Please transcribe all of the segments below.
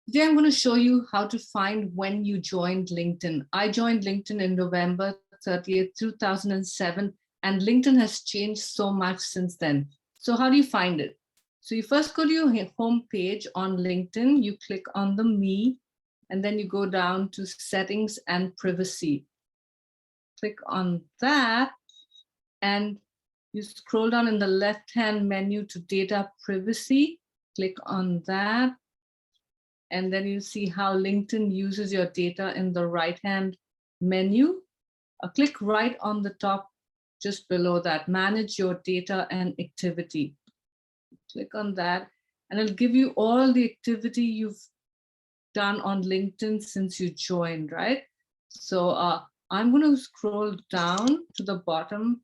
Today, I'm going to show you how to find when you joined LinkedIn. I joined LinkedIn in November 30th, 2007, and LinkedIn has changed so much since then. So how do you find it? So you first go to your home page on LinkedIn, you click on the Me, and then you go down to Settings and Privacy. Click on that, and you scroll down in the left-hand menu to Data Privacy. Click on that. And then you see how LinkedIn uses your data in the right-hand menu. Click right on the top, just below that, Manage Your Data and Activity. Click on that, and it'll give you all the activity you've done on LinkedIn since you joined, right? So I'm going to scroll down to the bottom.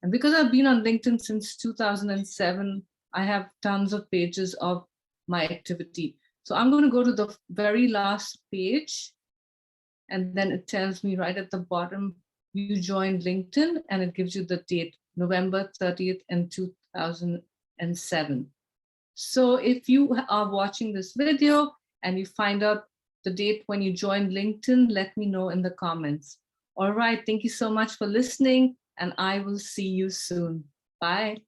And because I've been on LinkedIn since 2007, I have tons of pages of my activity. So I'm going to go to the very last page, and then it tells me right at the bottom, you joined LinkedIn, and it gives you the date, November 30th in 2007. So if you are watching this video and you find out the date when you joined LinkedIn, let me know in the comments. All right, thank you so much for listening, and I will see you soon. Bye.